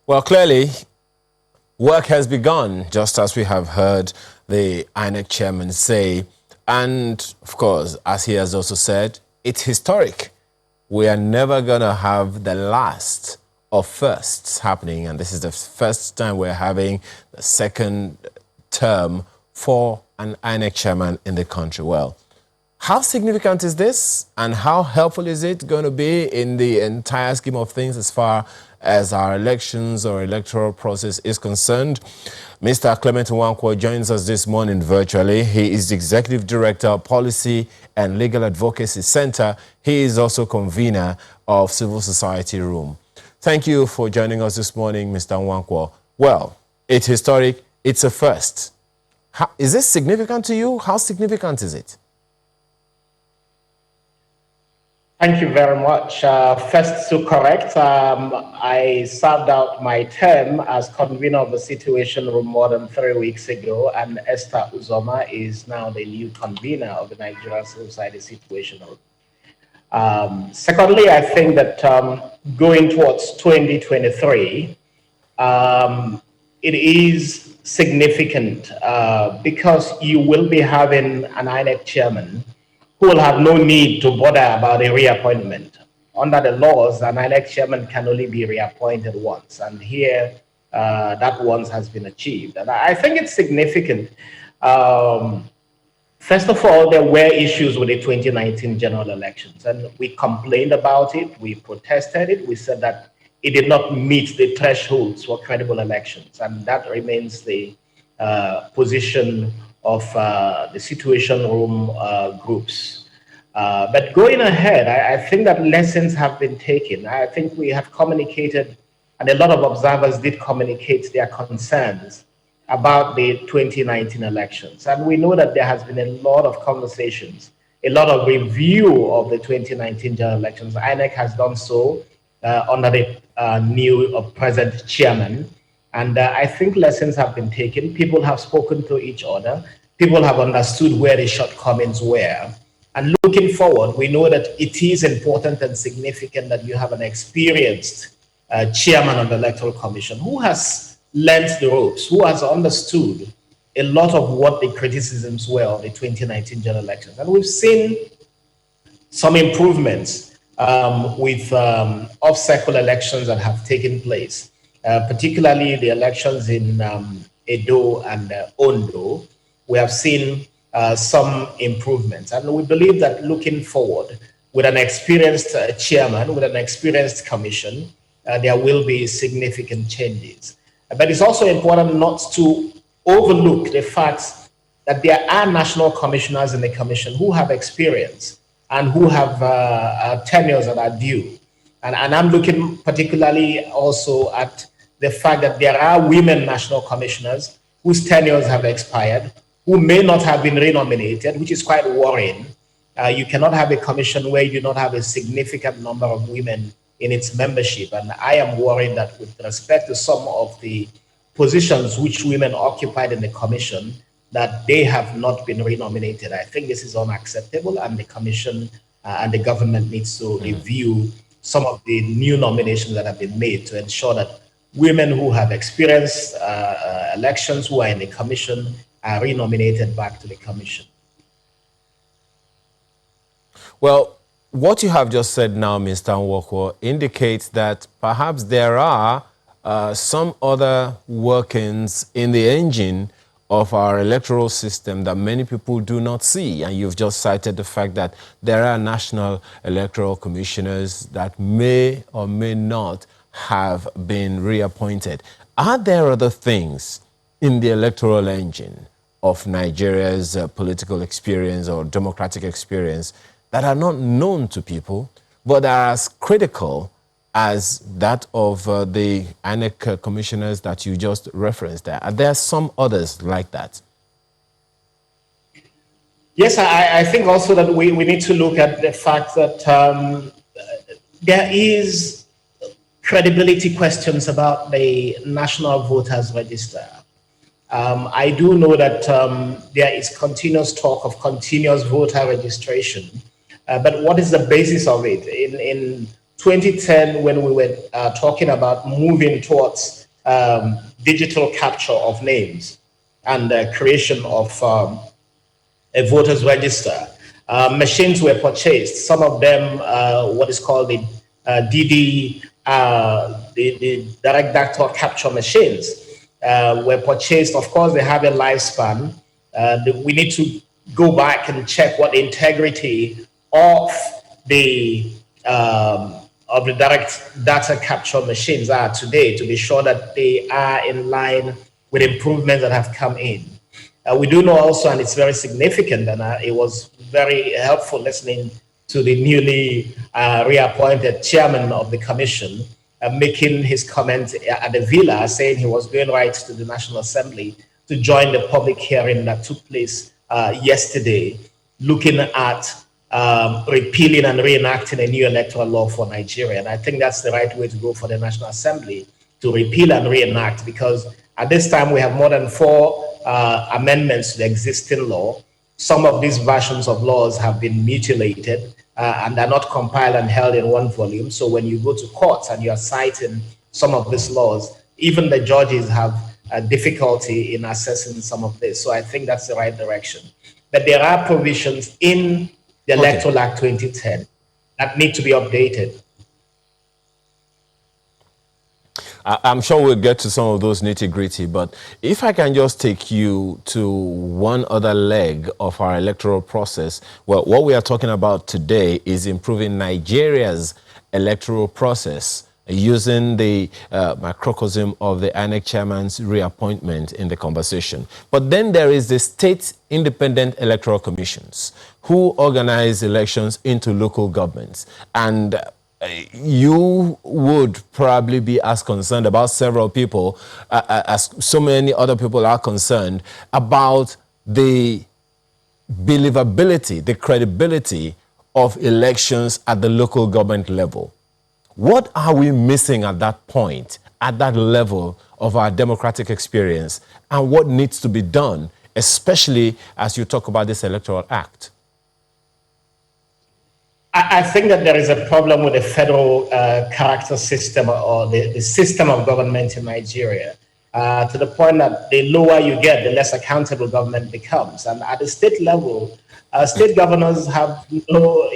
Well, clearly, work has begun, just as we have heard the INEC chairman say. And, of course, as he has also said, it's historic. We are never going to have the last of firsts happening. And this is the first time we're having the second term for an INEC chairman in the country. Well, how significant is this, and how helpful is it going to be in the entire scheme of things as far as our elections or electoral process is concerned? Mr. Clement Nwankwo joins us this morning virtually. He is the Executive Director of Policy and Legal Advocacy Center. He is also convener of Civil Society Room. Thank you for joining us this morning, Mr. Nwankwo. Well, it's historic. It's a first. Is this significant to you? How significant is it? Thank you very much. First, to correct, I served out my term as convener of the Situation Room more than 3 weeks ago, and Esther Uzoma is now the new convener of the Nigerian Civil Society Situation Room. Secondly, I think that going towards 2023, it is significant because you will be having an INEC chairman who will have no need to bother about a reappointment. Under the laws, an INEC chairman can only be reappointed once, and here that once has been achieved. And I think it's significant. First of all, there were issues with the 2019 general elections, and we complained about it, we protested it, we said that it did not meet the thresholds for credible elections, and that remains the position of the Situation Room groups. But going ahead, I think that lessons have been taken. I think we have communicated, and a lot of observers did communicate their concerns about the 2019 elections. And we know that there has been a lot of conversations, a lot of review of the 2019 general elections. INEC has done so under the new present chairman. And I think lessons have been taken. People have spoken to each other. People have understood where the shortcomings were. And looking forward, we know that it is important and significant that you have an experienced chairman of the Electoral Commission who has learned the ropes, who has understood a lot of what the criticisms were of the 2019 general elections. And we've seen some improvements with off-cycle elections that have taken place. Particularly the elections in Edo and Ondo, we have seen some improvements. And we believe that looking forward, with an experienced chairman, with an experienced commission, there will be significant changes. But it's also important not to overlook the fact that there are national commissioners in the commission who have experience and who have tenures that are due. And I'm looking particularly also at the fact that there are women national commissioners whose tenures have expired, who may not have been renominated, which is quite worrying. You cannot have a commission where you do not have a significant number of women in its membership. And I am worried that with respect to some of the positions which women occupied in the commission, that they have not been renominated. I think this is unacceptable, and the commission and the government needs to review some of the new nominations that have been made to ensure that women who have experienced elections, who are in the commission, are renominated back to the commission. Well, what you have just said now, Mr. Nwankwo, indicates that perhaps there are some other workings in the engine of our electoral system that many people do not see. And you've just cited the fact that there are national electoral commissioners that may or may not have been reappointed. Are there other things in the electoral engine of Nigeria's political experience or democratic experience that are not known to people, but are as critical as that of the INEC commissioners that you just referenced there? Are there some others like that? Yes, I think also that we need to look at the fact that there is credibility questions about the National Voters Register. I do know that there is continuous talk of continuous voter registration, but what is the basis of it? In 2010, when we were talking about moving towards digital capture of names and the creation of a voters register. Machines were purchased. Some of them, what is called the DD, the direct data capture machines, were purchased. Of course, they have a lifespan. We need to go back and check what the integrity of the direct data capture machines are today, to be sure that they are in line with improvements that have come in. We do know also, and it's very significant, and it was very helpful listening to the newly reappointed chairman of the commission making his comment at the villa, saying he was going right to the National Assembly to join the public hearing that took place yesterday, looking at repealing and reenacting a new electoral law for Nigeria. And I think that's the right way to go for the National Assembly, to repeal and reenact, because at this time we have more than 4 amendments to the existing law. Some of these versions of laws have been mutilated and are not compiled and held in one volume. So when you go to courts and you are citing some of these laws, even the judges have difficulty in assessing some of this. So I think that's the right direction. But there are provisions in the Electoral Act 2010 that need to be updated. I'm sure we'll get to some of those nitty-gritty, but if I can just take you to one other leg of our electoral process, well, what we are talking about today is improving Nigeria's electoral process using the microcosm of the INEC chairman's reappointment in the conversation. But then there is the state independent electoral commissions who organize elections into local governments. And you would probably be as concerned about several people as so many other people are concerned about the believability, the credibility of elections at the local government level. What are we missing at that point, at that level of our democratic experience, and what needs to be done, especially as you talk about this Electoral Act? I think that there is a problem with the federal character system, or the system of government in Nigeria, to the point that the lower you get, the less accountable government becomes. And at the state level, state governors have no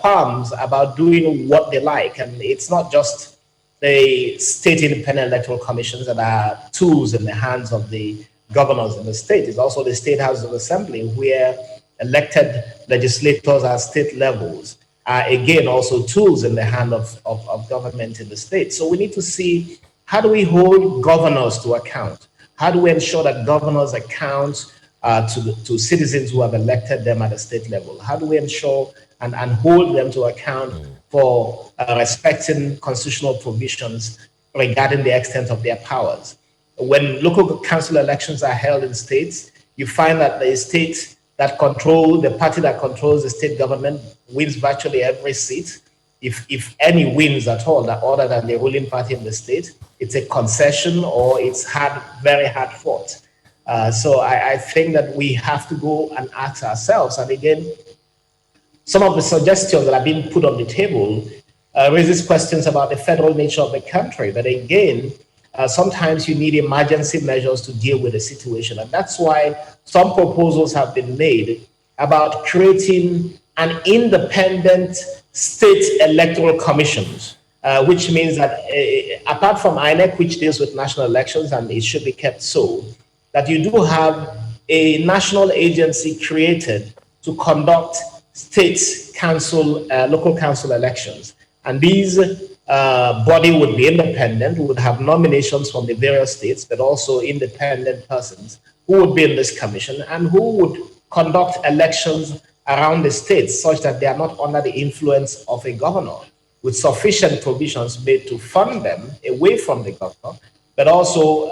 qualms about doing what they like. And it's not just the state independent electoral commissions that are tools in the hands of the governors in the state. It's also the State House of Assembly, where elected legislators at state levels are again also tools in the hand of government in the state. So we need to see, how do we hold governors to account? How do we ensure that governors account to citizens who have elected them at the state level? How do we ensure and hold them to account for respecting constitutional provisions regarding the extent of their powers? When local council elections are held in states, you find that the state that the party that controls the state government wins virtually every seat. If any wins at all, other than the ruling party in the state, it's a concession or it's very hard fought. So I think that we have to go and ask ourselves. And again, some of the suggestions that are being put on the table raises questions about the federal nature of the country. But again, sometimes you need emergency measures to deal with the situation. And that's why some proposals have been made about creating an independent state electoral commissions, which means that apart from INEC, which deals with national elections, and it should be kept so, that you do have a national agency created to conduct state council, local council elections. And these body would be independent, would have nominations from the various states, but also independent persons who would be in this commission and who would conduct elections around the states such that they are not under the influence of a governor, with sufficient provisions made to fund them away from the governor, but also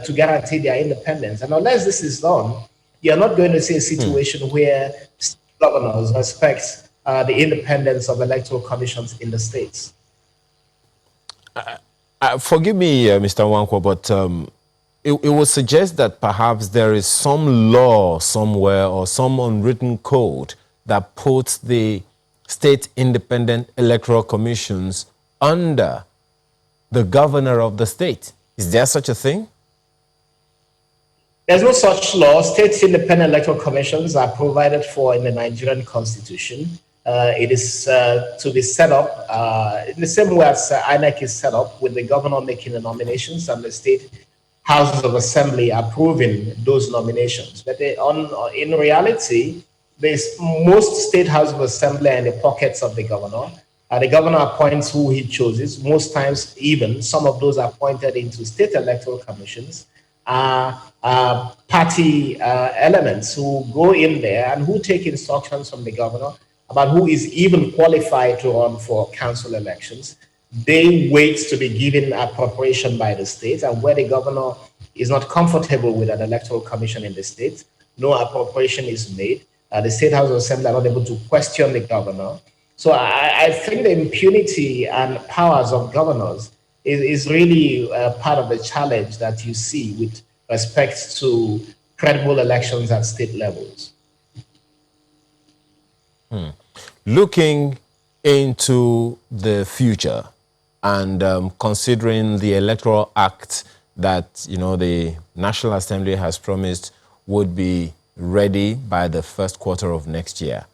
to guarantee their independence. And unless this is done, you're not going to see a situation where governors respect the independence of electoral commissions in the states. Forgive me, Mr. Nwankwo, but it would suggest that perhaps there is some law somewhere or some unwritten code that puts the state independent electoral commissions under the governor of the state. Is there such a thing? There's no such law. State independent electoral commissions are provided for in the Nigerian constitution. It is to be set up in the same way as INEC is set up, with the governor making the nominations and the state houses of assembly approving those nominations. But in reality, most state houses of assembly are in the pockets of the governor. The governor appoints who he chooses. Most times, even some of those appointed into state electoral commissions are party elements who go in there and who take instructions from the governor about who is even qualified to run for council elections. They wait to be given appropriation by the state, and where the governor is not comfortable with an electoral commission in the state, no appropriation is made. The State House of Assembly are not able to question the governor. So I think the impunity and powers of governors is really part of the challenge that you see with respect to credible elections at state levels. Looking into the future and considering the Electoral Act that the National Assembly has promised would be ready by the first quarter of next year,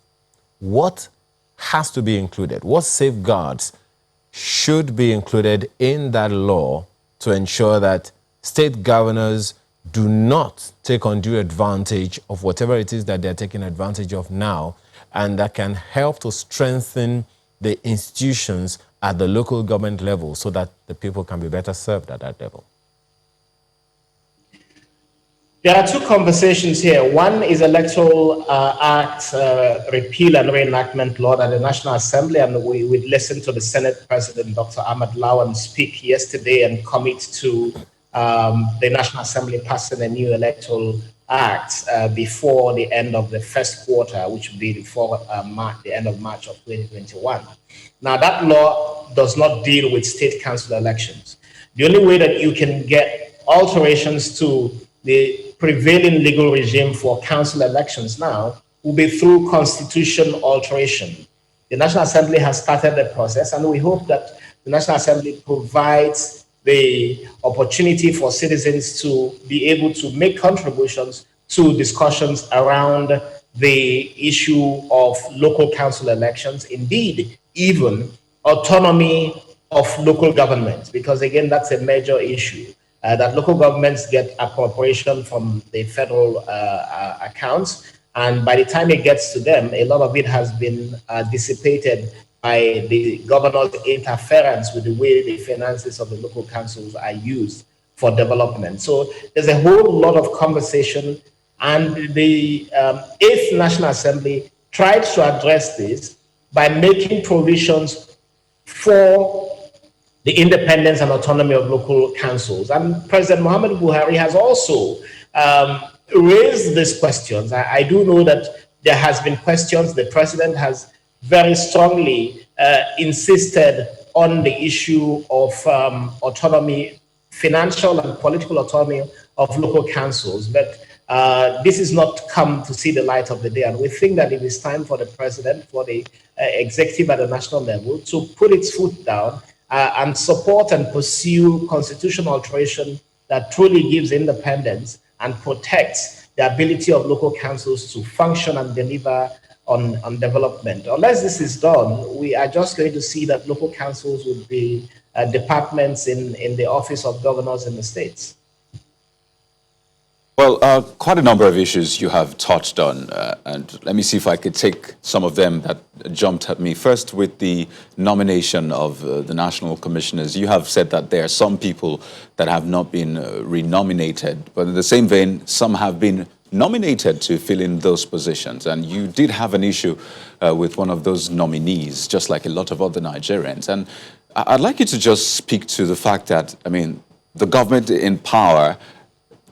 what has to be included? What safeguards should be included in that law to ensure that state governors do not take undue advantage of whatever it is that they're taking advantage of now, and that can help to strengthen the institutions at the local government level so that the people can be better served at that level? There are two conversations here. One is Electoral Act repeal and reenactment law that the National Assembly, and we listened to the Senate President, Dr. Ahmad Lawan, speak yesterday and commit to the National Assembly passing a new Electoral Act before the end of the first quarter, which would be before the end of March of 2021. Now, that law does not deal with state council elections. The only way that you can get alterations to the prevailing legal regime for council elections now will be through constitution alteration. The National Assembly has started the process, and we hope that the National Assembly provides the opportunity for citizens to be able to make contributions to discussions around the issue of local council elections, indeed, even autonomy of local governments, because again, that's a major issue. That local governments get appropriation from the federal accounts, and by the time it gets to them, a lot of it has been dissipated by the governor's interference with the way the finances of the local councils are used for development. So there's a whole lot of conversation, and the 8th National Assembly tried to address this by making provisions for the independence and autonomy of local councils. And President Muhammad Buhari has also raised these questions. I do know that there has been questions. The president has very strongly insisted on the issue of autonomy, financial and political autonomy of local councils. But this has not come to see the light of the day. And we think that it is time for the president, for the executive at the national level, to put its foot down and support and pursue constitutional alteration that truly gives independence and protects the ability of local councils to function and deliver on development. Unless this is done, we are just going to see that local councils would be departments in the office of governors in the states. Well, quite a number of issues you have touched on, and let me see if I could take some of them that jumped at me. First, with the nomination of the national commissioners, you have said that there are some people that have not been renominated, but in the same vein, some have been nominated to fill in those positions, and you did have an issue with one of those nominees, just like a lot of other Nigerians. And I'd like you to just speak to the fact that, I mean, the government in power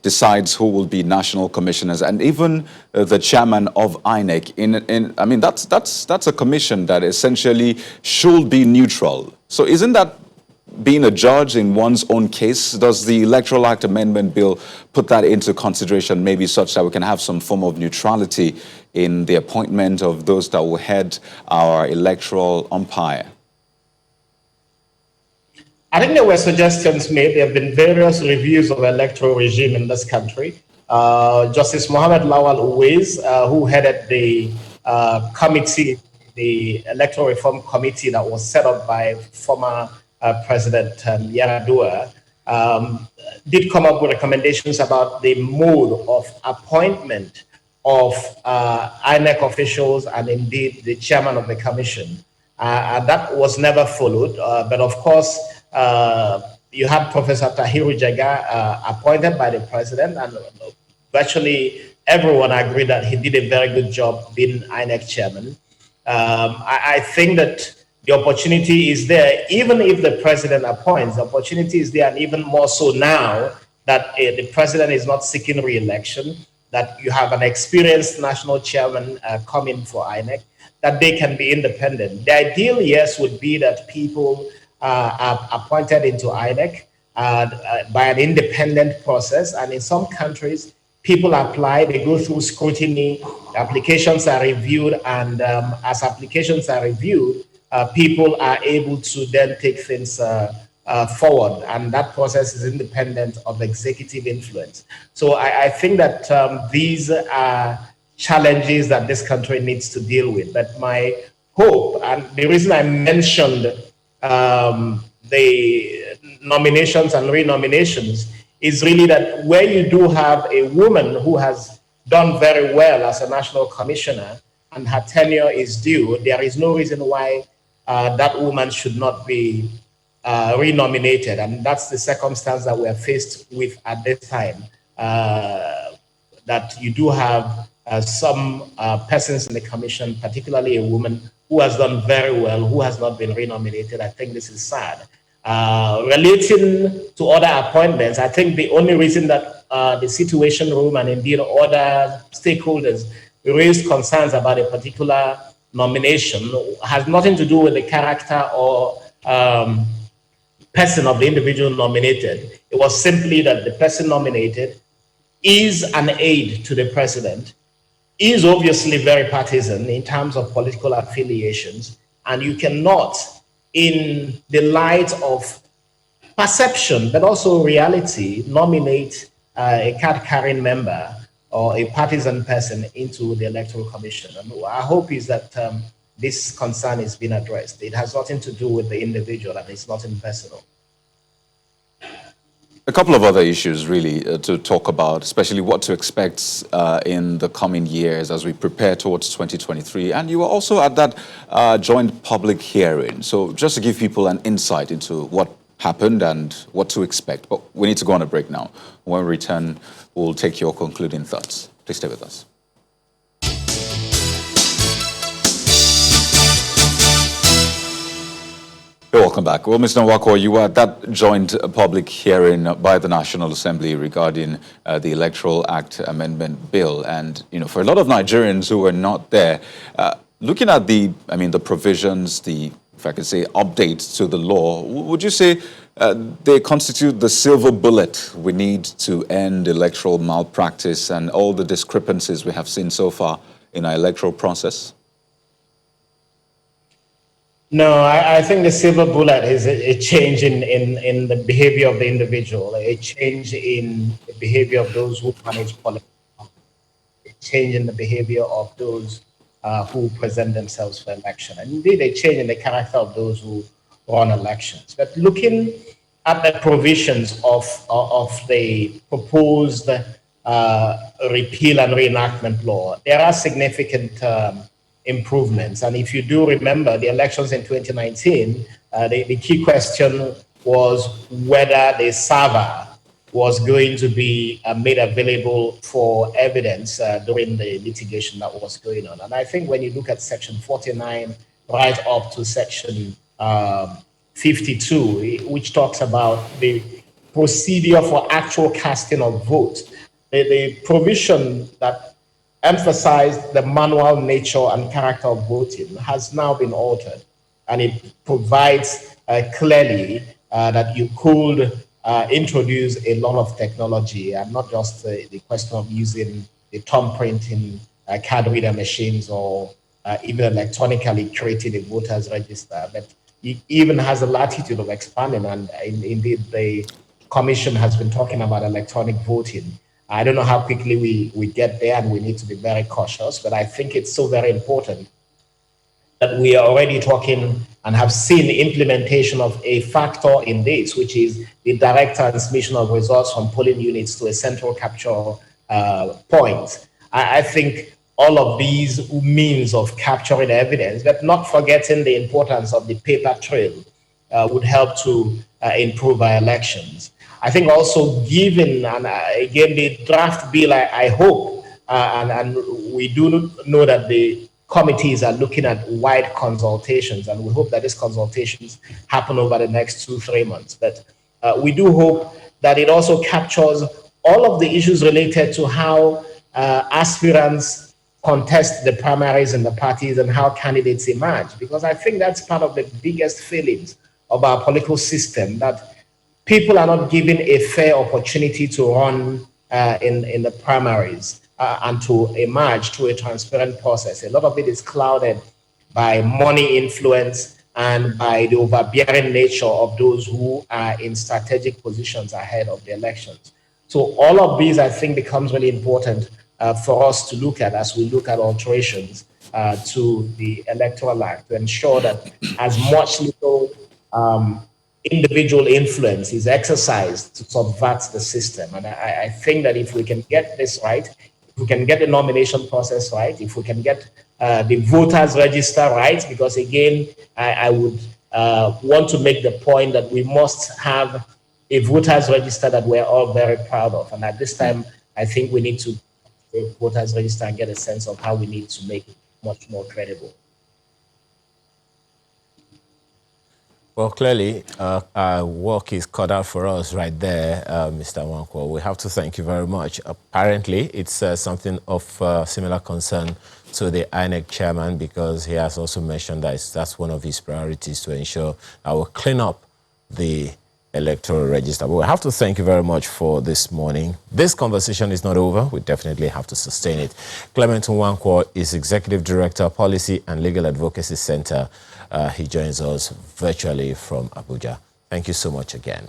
decides who will be national commissioners, and even the chairman of INEC. I mean, that's a commission that essentially should be neutral. So isn't that being a judge in one's own case? Does the Electoral Act Amendment Bill put that into consideration, maybe such that we can have some form of neutrality in the appointment of those that will head our electoral umpire? I think there were suggestions made. There have been various reviews of electoral regime in this country. Justice Mohammed Lawal Uwais, who headed the committee, the Electoral Reform Committee that was set up by former President Yaradua, did come up with recommendations about the mode of appointment of INEC officials and indeed the chairman of the commission. And that was never followed. But of course, you had Professor Tahiru Jaga appointed by the president, and virtually everyone agreed that he did a very good job being INEC chairman. I think that the opportunity is there, even if the president appoints, the opportunity is there, and even more so now that the president is not seeking re-election, that you have an experienced national chairman coming for INEC, that they can be independent. The ideal, yes, would be that people are appointed into INEC by an independent process. And in some countries, people apply, they go through scrutiny, applications are reviewed, and as applications are reviewed, people are able to then take things forward, and that process is independent of executive influence. So I think that these are challenges that this country needs to deal with. But my hope, and the reason I mentioned the nominations and renominations, is really that where you do have a woman who has done very well as a national commissioner and her tenure is due, there is no reason why that woman should not be renominated. And that's the circumstance that we are faced with at this time, that you do have some persons in the commission, particularly a woman who has done very well, who has not been renominated. I think this is sad. Relating to other appointments, I think the only reason that the Situation Room and indeed other stakeholders raised concerns about a particular nomination has nothing to do with the character or person of the individual nominated. It was simply that the person nominated is an aide to the president, is obviously very partisan in terms of political affiliations, and you cannot, in the light of perception, but also reality, nominate a card-carrying member or a partisan person into the Electoral Commission. And our hope is that this concern is being addressed. It has nothing to do with the individual, and it's nothing personal. A couple of other issues really to talk about, especially what to expect in the coming years as we prepare towards 2023. And you were also at that joint public hearing. So just to give people an insight into what happened and what to expect. But we need to go on a break now. When we return, we'll take your concluding thoughts. Please stay with us. Welcome back. Well, Mr. Nwako, you were at that joint public hearing by the National Assembly regarding the Electoral Act Amendment Bill. And, you know, for a lot of Nigerians who were not there, looking at the provisions, if I could say, updates to the law, would you say they constitute the silver bullet we need to end electoral malpractice and all the discrepancies we have seen so far in our electoral process? No, I think the silver bullet is a change in the behavior of the individual, a change in the behavior of those who manage politics, a change in the behavior of those who present themselves for election, and indeed a change in the character of those who run elections. But looking at the provisions of the proposed repeal and reenactment law, there are significant improvements. And if you do remember the elections in 2019, the key question was whether the server was going to be made available for evidence during the litigation that was going on. And I think when you look at Section 49 right up to Section 52, which talks about the procedure for actual casting of votes, the provision that emphasized the manual nature and character of voting has now been altered, and it provides clearly that you could introduce a lot of technology and not just the question of using the thumb printing card reader machines or even electronically creating a voters register, but it even has a latitude of expanding. And indeed, the commission has been talking about electronic voting. I don't know how quickly we get there, and we need to be very cautious, but I think it's so very important that we are already talking and have seen the implementation of a factor in this, which is the direct transmission of results from polling units to a central capture point. I think all of these means of capturing evidence, but not forgetting the importance of the paper trail, would help to improve our elections. I think also given, and again, the draft bill, I hope, and we do know that the committees are looking at wide consultations, and we hope that these consultations happen over the next 2-3 months. But we do hope that it also captures all of the issues related to how aspirants contest the primaries and the parties and how candidates emerge, because I think that's part of the biggest failings of our political system, that people are not given a fair opportunity to run in the primaries and to emerge through a transparent process. A lot of it is clouded by money influence and by the overbearing nature of those who are in strategic positions ahead of the elections. So all of these, I think, becomes really important for us to look at as we look at alterations to the Electoral Act to ensure that as much little individual influence is exercised to subvert the system. And I think that if we can get this right, if we can get the nomination process right, if we can get the voters register right, because again, I would want to make the point that we must have a voters register that we're all very proud of. And at this time, I think we need to voters register and get a sense of how we need to make it much more credible. Well, clearly, our work is cut out for us right there, Mr. Nwankwo. We have to thank you very much. Apparently, it's something of similar concern to the INEC chairman, because he has also mentioned that that's one of his priorities, to ensure that we'll clean up the electoral register. But we have to thank you very much for this morning. This conversation is not over. We definitely have to sustain it. Clement Nwankwo is Executive Director, Policy and Legal Advocacy Center. He joins us virtually from Abuja. Thank you so much again.